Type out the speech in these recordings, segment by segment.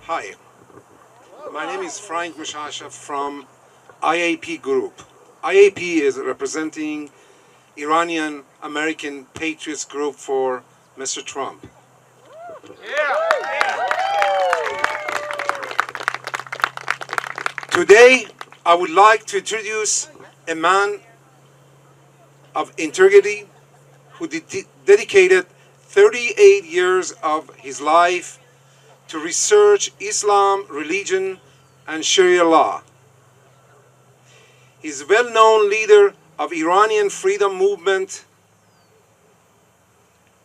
Hi, my name is Frank Mashasha from IAP Group. IAP is representing Iranian American Patriots Group for Mr. Trump. Today, I would like to introduce a man of integrity who dedicated 38 years of his life to research Islam, religion, and Sharia law. He's a well-known leader of Iranian freedom movement,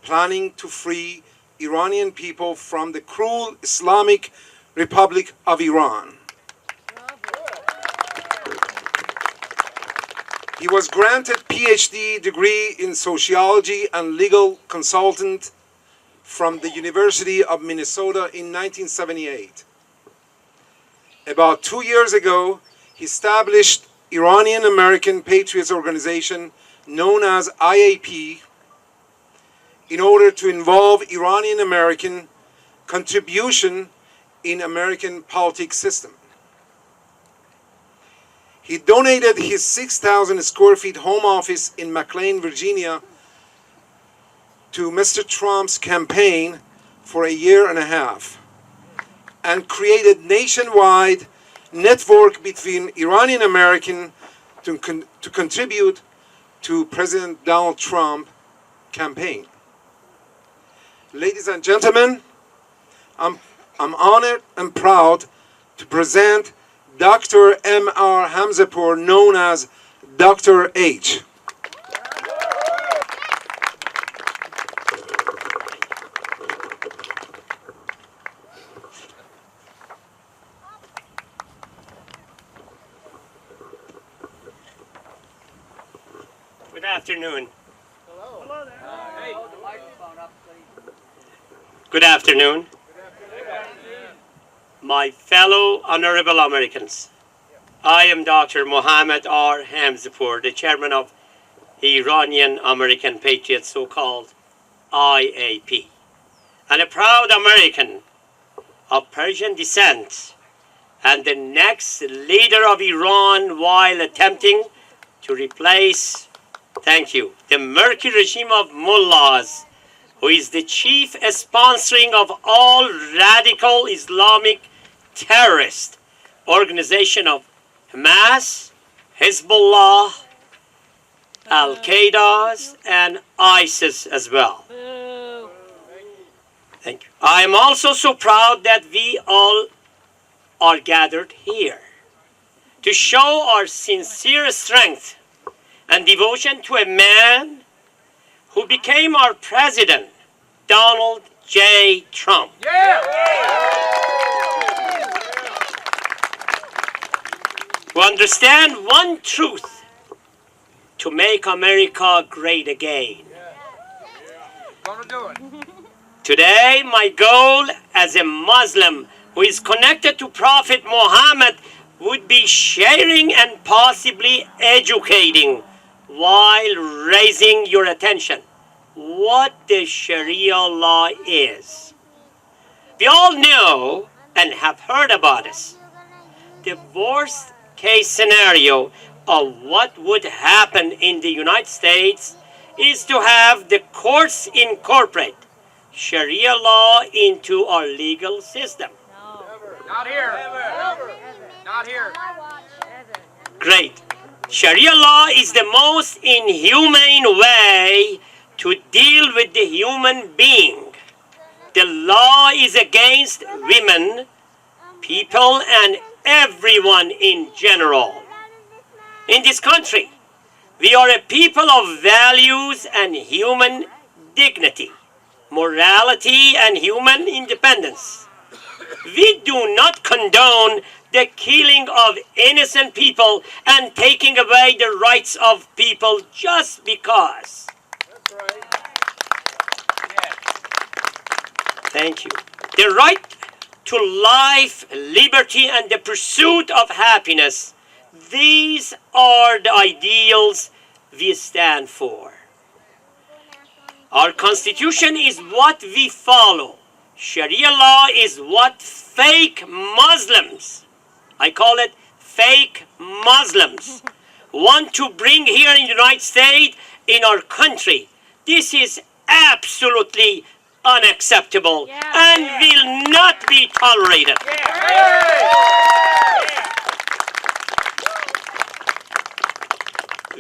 planning to free Iranian people from the cruel Islamic Republic of Iran. He was granted PhD degree in sociology and legal consultant from the University of Minnesota in 1978. About 2 years ago, he established Iranian American Patriots Organization known as IAP in order to involve Iranian American contribution in American politics system. He donated his 6,000 square feet home office in McLean, Virginia to Mr. Trump's campaign for a year and a half and created nationwide network between Iranian American to contribute to President Donald Trump campaign. Ladies and gentlemen, I'm honored and proud to present Dr. M.R. Hamzepour, known as Dr. H. Good afternoon. Hello. Hello there. Hey. Hold the microphone up, please. Good afternoon. My fellow honorable Americans. I am Dr. Mohammed R. Hamzepour, the chairman of Iranian American Patriots, so-called IAP, and a proud American of Persian descent and the next leader of Iran while attempting to replace, thank you, the murky regime of mullahs, who is the chief sponsoring of all radical Islamic terrorist organization of Hamas, Hezbollah, Al-Qaeda, and ISIS as well. Thank you. I am also so proud that we all are gathered here to show our sincere strength and devotion to a man who became our president, Donald J. Trump. To understand one truth, to make America great again. Gonna do it. Today, my goal as a Muslim who is connected to Prophet Muhammad would be sharing and possibly educating while raising your attention what the Sharia law is. We all know and have heard about this. The worst case scenario of what would happen in the United States is to have the courts incorporate Sharia law into our legal system. No. Not here. Never. Not here. Great. Sharia law is the most inhumane way to deal with the human being. The law is against women, people, and everyone in general. In this country, we are a people of values and human dignity, morality, and human independence. We do not condone the killing of innocent people and taking away the rights of people just because. That's right. Thank you. The right to life, liberty, and the pursuit of happiness, these are the ideals we stand for. Our Constitution is what we follow Sharia law is what fake Muslims, I call it fake Muslims, want to bring here in the United States, in our country. This is absolutely unacceptable and will not be tolerated.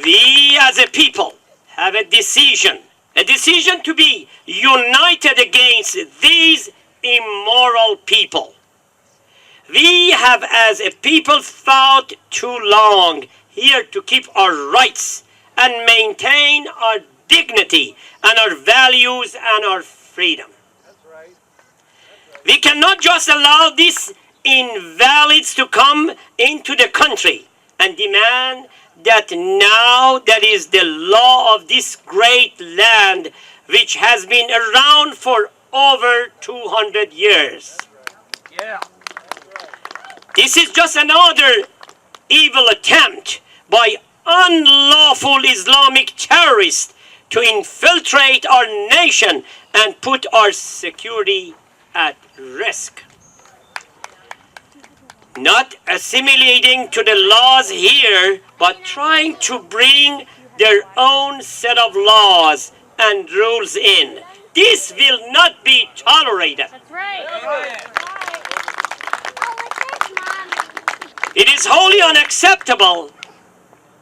We as a people have a decision to be united against these immoral people. We have as a people fought too long here to keep our rights and maintain our dignity and our values and our freedom. We cannot just allow these invalids to come into the country and demand that now that is the law of this great land which has been around for over 200 years. This is just another evil attempt by unlawful Islamic terrorists to infiltrate our nation and put our security at risk. Not assimilating to the laws here, but trying to bring their own set of laws and rules in. This will not be tolerated. That's right. It is wholly unacceptable.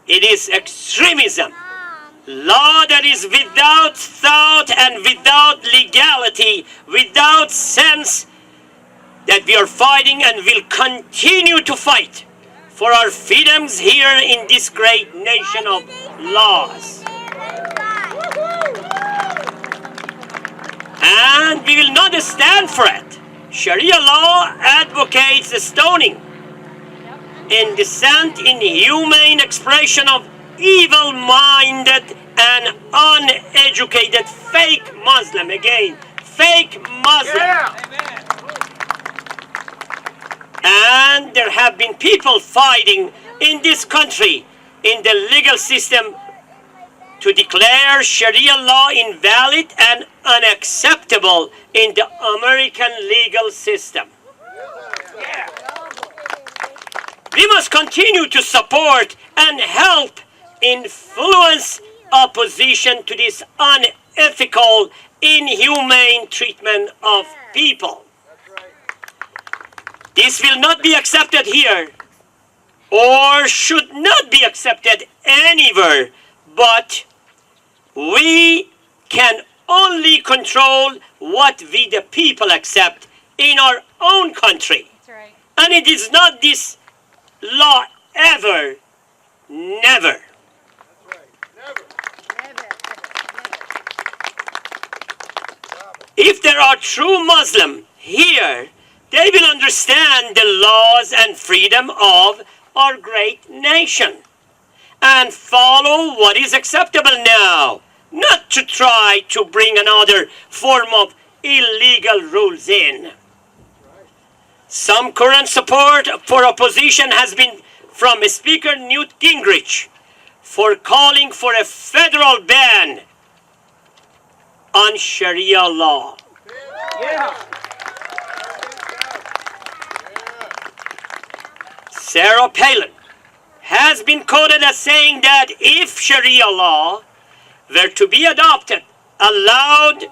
It is extremism. Law that is without thought and without legality, without sense, that we are fighting and will continue to fight for our freedoms here in this great nation of laws. And we will not stand for it. Sharia law advocates the stoning and dissent in humane expression of evil-minded and uneducated fake Muslim. Again, fake Muslim. And there have been people fighting in this country, in the legal system, to declare Sharia law invalid and unacceptable in the American legal system. We must continue to support and help influence opposition to this unethical, inhumane treatment of people. This will not be accepted here, or should not be accepted anywhere, but we can only control what we the people accept in our own country. That's right. And it is not this law ever, never. If there are true Muslims here, they will understand the laws and freedom of our great nation and follow what is acceptable now, not to try to bring another form of illegal rules in. Some current support for opposition has been from Speaker Newt Gingrich for calling for a federal ban on Sharia law. Sarah Palin has been quoted as saying that if Sharia law were to be adopted, allowed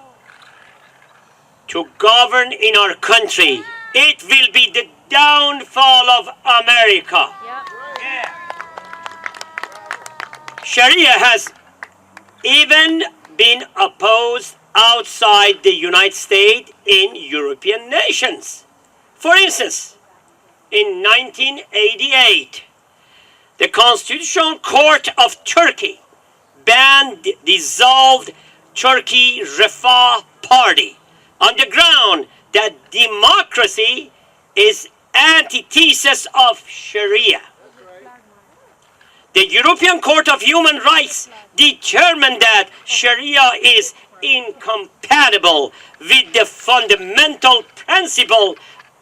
to govern in our country, it will be the downfall of America. Sharia has even been opposed outside the United States in European nations. For instance, in 1988, the Constitutional Court of Turkey banned the dissolved Turkey Refah Party on the ground that democracy is antithesis of Sharia. The European Court of Human Rights determined that Sharia is incompatible with the fundamental principle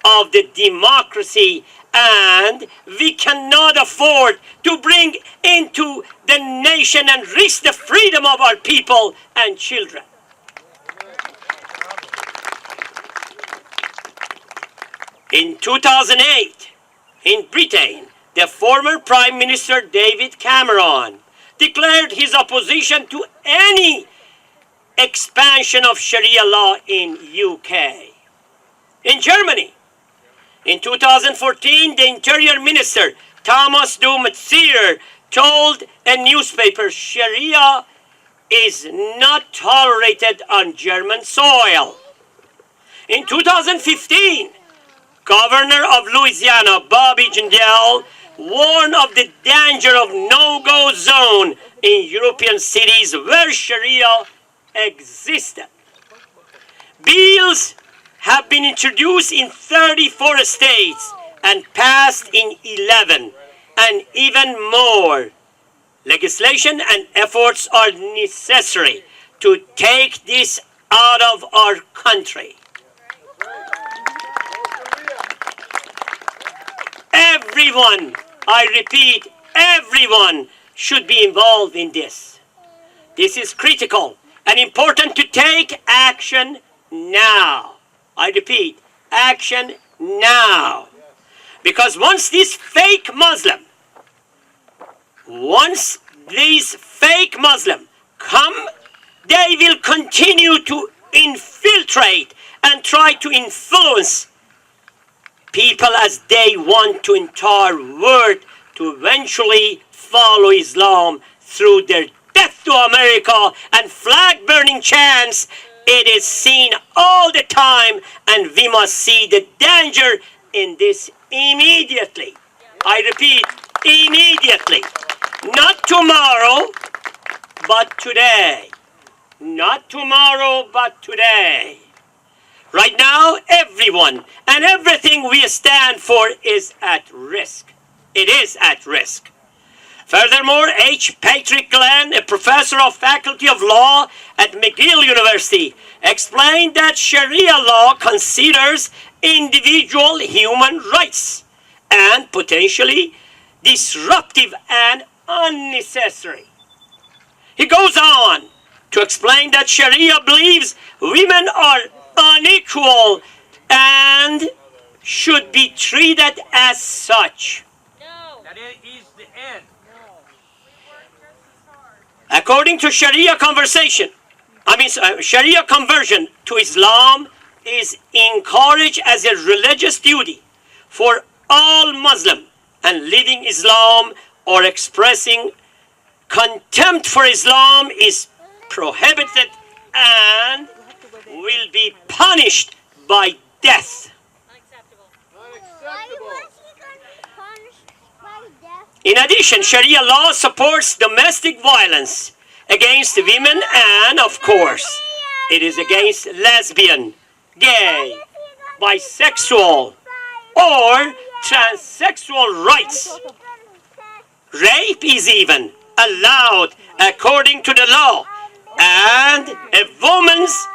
of the democracy, and we cannot afford to bring into the nation and risk the freedom of our people and children. In 2008, in Britain, the former Prime Minister David Cameron declared his opposition to any expansion of Sharia law in UK. In Germany, in 2014, the Interior Minister Thomas de Maizière told a newspaper Sharia is not tolerated on German soil. In 2015, Governor of Louisiana Bobby Jindal warned of the danger of no-go zone in European cities where Sharia existed. Bills have been introduced in 34 states and passed in 11, and even more. Legislation and efforts are necessary to take this out of our country. Everyone, I repeat, everyone should be involved in this. This is critical and important to take action now. I repeat, action now. Because once these fake Muslim come, they will continue to infiltrate and try to influence people as they want to entire world to eventually follow Islam through their death to America and flag burning chants. It is seen all the time, and we must see the danger in this immediately. I repeat, immediately. Not tomorrow, but today. Not tomorrow, but today. Right now, everyone and everything we stand for is at risk. It is at risk. Furthermore, H. Patrick Glenn, a professor of Faculty of Law at McGill University, explained that Sharia law considers individual human rights and potentially disruptive and unnecessary. He goes on to explain that Sharia believes women are unequal and should be treated as such. No. That is the end. According to Sharia Sharia conversion to Islam is encouraged as a religious duty for all Muslim, and leaving Islam or expressing contempt for Islam is prohibited and will be punished by death. In addition, Sharia law supports domestic violence against women, and of course, it is against lesbian, gay, bisexual, or transsexual rights. Rape is even allowed according to the law, and a woman's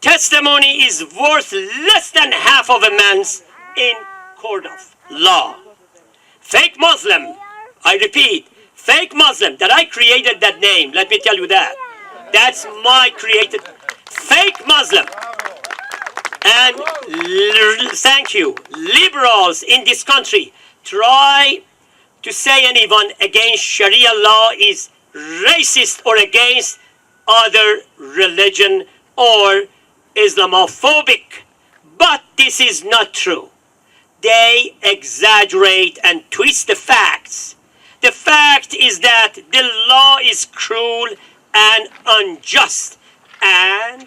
testimony is worth less than half of a man's in court of law. Fake Muslim, I repeat, fake Muslim, that I created that name, let me tell you that. That's my created fake Muslim. And thank you, liberals in this country try to say anyone against Sharia law is racist or against other religion or Islamophobic. But this is not true. They exaggerate and twist the facts. The fact is that the law is cruel and unjust and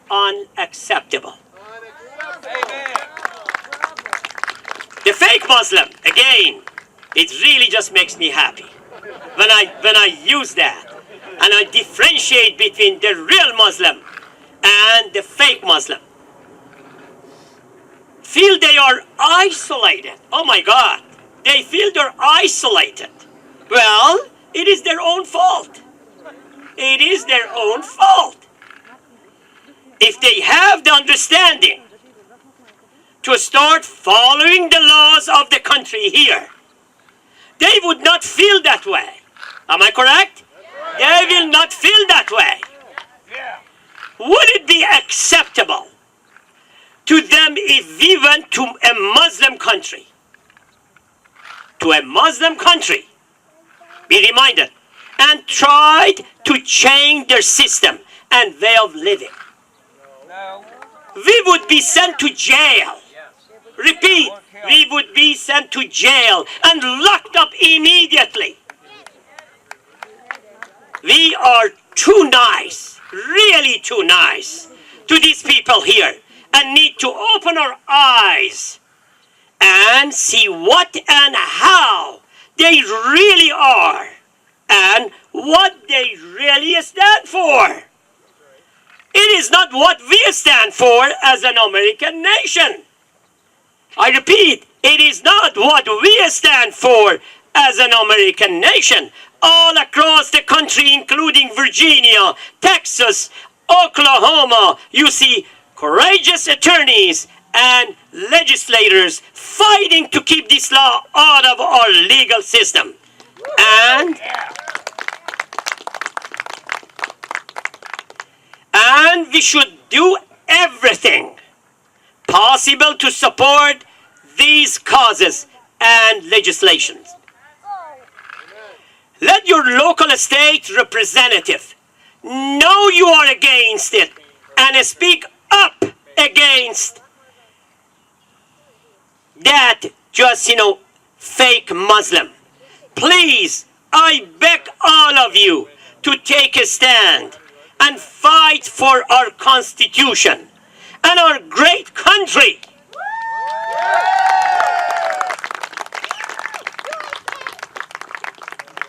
unacceptable. The fake Muslim, again, it really just makes me happy when I use that and I differentiate between the real Muslim and the fake Muslim. Feel they are isolated. Oh my God, they feel they're isolated. Well, it is their own fault. It is their own fault. If they have the understanding to start following the laws of the country here, they would not feel that way. Am I correct? They will not feel that way. Would it be acceptable to them if we went to a Muslim country? To a Muslim country, be reminded, and tried to change their system and way of living. We would be sent to jail. Repeat, we would be sent to jail and locked up immediately. We are too nice, really too nice to these people here, and need to open our eyes and see what and how they really are and what they really stand for. It is not what we stand for as an American nation. I repeat, it is not what we stand for as an American nation. All across the country, including Virginia, Texas, Oklahoma, you see courageous attorneys and legislators fighting to keep this law out of our legal system. And we should do everything possible to support these causes and legislations. Let your local state representative know you are against it and speak up against that fake Muslim. Please, I beg all of you to take a stand and fight for our Constitution and our great country.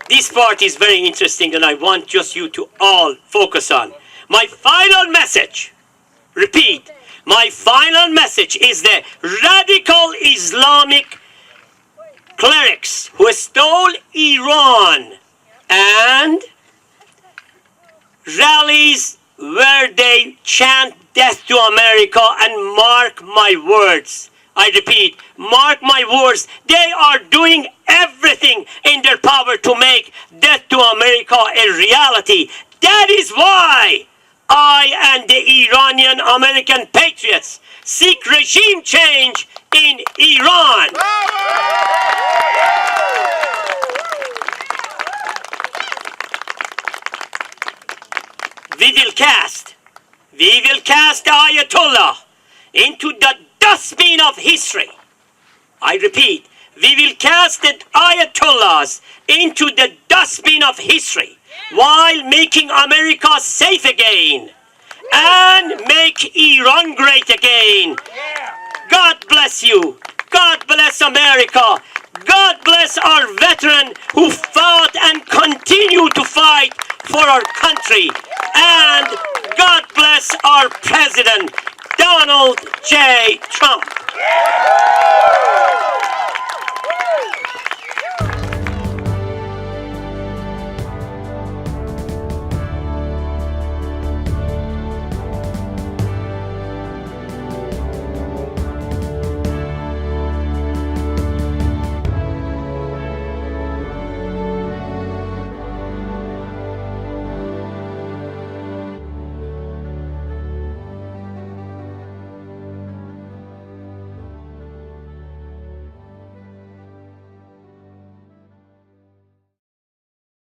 This part is very interesting and I want just you to all focus on. My final message, repeat, my final message is the radical Islamic clerics who stole Iran and rallies where they chant death to America, and mark my words. I repeat, mark my words. They are doing everything in their power to make death to America a reality. That is why I and the Iranian American patriots seek regime change in Iran. We will cast the Ayatollah into the dustbin of history. I repeat, we will cast the Ayatollahs into the dustbin of history while making America safe again and make Iran great again. God bless you. God bless America. God bless our veteran who fought and continue to fight for our country. And God bless our President, Donald J. Trump.